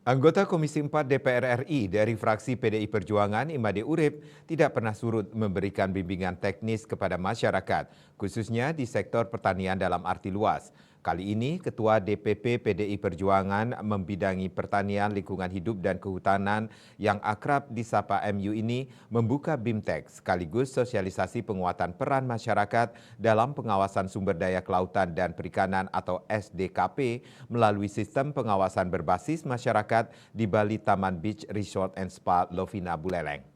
Anggota Komisi 4 DPR RI dari fraksi PDI Perjuangan Imade Urip tidak pernah surut memberikan bimbingan teknis kepada masyarakat, khususnya di sektor pertanian dalam arti luas. Kali ini, Ketua DPP PDI Perjuangan membidangi pertanian, lingkungan hidup dan kehutanan yang akrab disapa MU ini membuka BIMTEK sekaligus sosialisasi penguatan peran masyarakat dalam pengawasan sumber daya kelautan dan perikanan atau SDKP melalui sistem pengawasan berbasis masyarakat di Bali Taman Beach Resort and Spa Lovina Buleleng.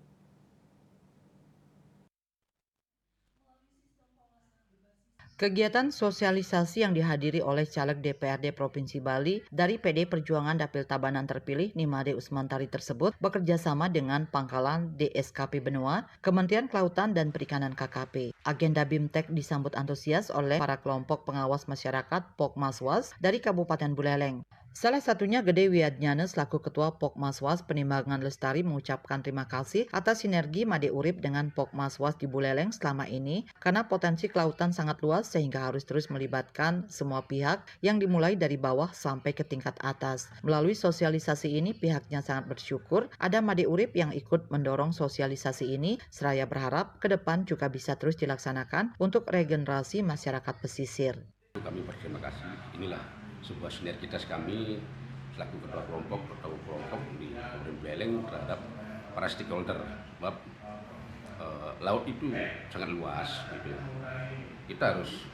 Kegiatan sosialisasi yang dihadiri oleh caleg DPRD Provinsi Bali dari PD Perjuangan Dapil Tabanan terpilih Nimade Usmantari tersebut bekerja sama dengan Pangkalan DSKP Benua, Kementerian Kelautan dan Perikanan KKP. Agenda BIMTEK disambut antusias oleh para kelompok pengawas masyarakat Pokmaswas dari Kabupaten Buleleng. Salah satunya Gede Wiadnyana selaku Ketua Pokmaswas Penimbangan Lestari mengucapkan terima kasih atas sinergi Made Urip dengan Pokmaswas di Buleleng selama ini karena potensi kelautan sangat luas sehingga harus terus melibatkan semua pihak yang dimulai dari bawah sampai ke tingkat atas. Melalui sosialisasi ini pihaknya sangat bersyukur ada Made Urip yang ikut mendorong sosialisasi ini seraya berharap ke depan juga bisa terus dilaksanakan untuk regenerasi masyarakat pesisir. Kami berterima kasih. Inilah sebuah sinergitas kami selaku ketua kelompok di Kabupaten Buleleng terhadap para stakeholder. Sebab laut itu sangat luas, gitu. Kita harus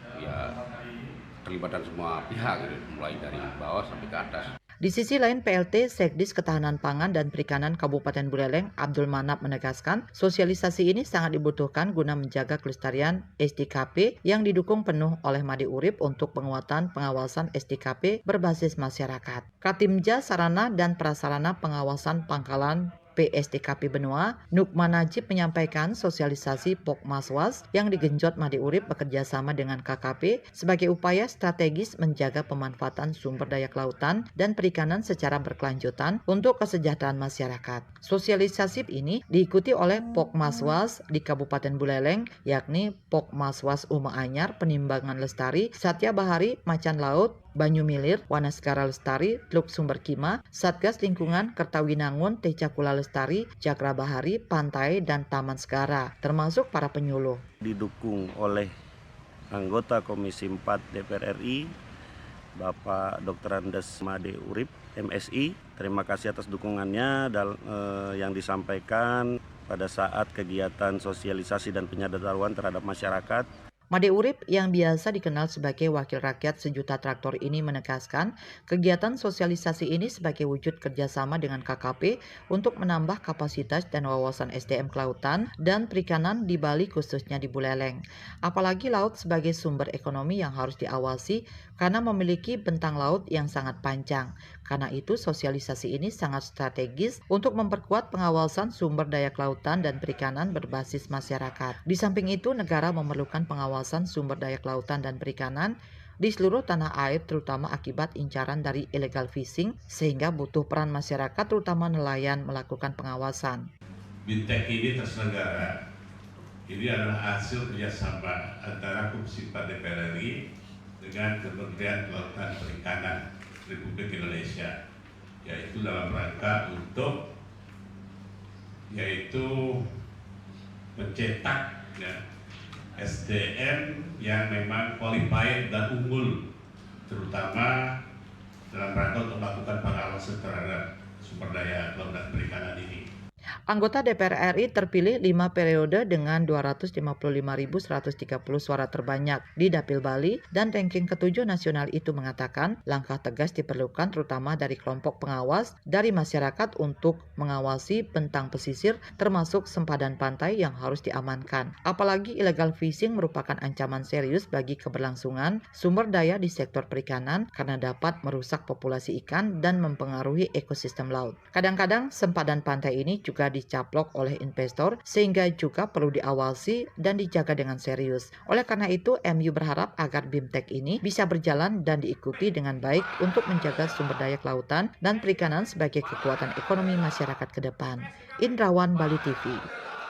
terlibatkan semua pihak, gitu, mulai dari bawah sampai ke atas. Di sisi lain, PLT Sekdis Ketahanan Pangan dan Perikanan Kabupaten Buleleng, Abdul Manap menegaskan, sosialisasi ini sangat dibutuhkan guna menjaga kelestarian SDKP yang didukung penuh oleh Made Urip untuk penguatan pengawasan SDKP berbasis masyarakat. Katimja Sarana dan Prasarana Pengawasan Pangkalan PSDKP Benua, Nukman Najib menyampaikan sosialisasi Pokmaswas yang digenjot Made Urip bekerja sama dengan KKP sebagai upaya strategis menjaga pemanfaatan sumber daya kelautan dan perikanan secara berkelanjutan untuk kesejahteraan masyarakat. Sosialisasi ini diikuti oleh Pokmaswas di Kabupaten Buleleng, yakni Pokmaswas Uma Anyar, Penimbangan Lestari, Satya Bahari, Macan Laut, Banyu Milir, Wanasgara Lestari, Teluk Sumber Kima, Satgas Lingkungan Kertawinangun, Tecakula Lestari, Cakra Bahari, Pantai, dan Taman Segara, termasuk para penyuluh. Didukung oleh anggota Komisi 4 DPR RI, Bapak Dr. Andes Made Urip, MSI. Terima kasih atas dukungannya yang disampaikan pada saat kegiatan sosialisasi dan penyadaran terhadap masyarakat. Made Urip yang biasa dikenal sebagai wakil rakyat sejuta traktor ini menegaskan kegiatan sosialisasi ini sebagai wujud kerjasama dengan KKP untuk menambah kapasitas dan wawasan SDM kelautan dan perikanan di Bali khususnya di Buleleng. Apalagi laut sebagai sumber ekonomi yang harus diawasi karena memiliki bentang laut yang sangat panjang. Karena itu sosialisasi ini sangat strategis untuk memperkuat pengawasan sumber daya kelautan dan perikanan berbasis masyarakat. Di samping itu negara memerlukan pengawasan sumber daya kelautan dan perikanan di seluruh tanah air terutama akibat incaran dari illegal fishing sehingga butuh peran masyarakat terutama nelayan melakukan pengawasan. BIMTEK ini terselenggara. Ini adalah hasil kerjasama antara Komisi 4 DPR RI dengan Kementerian Kelautan Perikanan Republik Indonesia, yaitu dalam rangka untuk mencetak SDM yang memang qualified dan unggul, terutama dalam rangka untuk melakukan pengawasan terhadap sumber daya laut dan perikanan ini. Anggota DPR RI terpilih 5 periode dengan 255.130 suara terbanyak di Dapil Bali dan ranking ke-7 nasional itu mengatakan langkah tegas diperlukan terutama dari kelompok pengawas dari masyarakat untuk mengawasi bentang pesisir termasuk sempadan pantai yang harus diamankan. Apalagi illegal fishing merupakan ancaman serius bagi keberlangsungan sumber daya di sektor perikanan karena dapat merusak populasi ikan dan mempengaruhi ekosistem laut. Kadang-kadang sempadan pantai ini juga dicaplok oleh investor sehingga juga perlu diawasi dan dijaga dengan serius. Oleh karena itu, MU berharap agar BIMTEK ini bisa berjalan dan diikuti dengan baik untuk menjaga sumber daya kelautan dan perikanan sebagai kekuatan ekonomi masyarakat ke depan. Indrawan, Bali TV.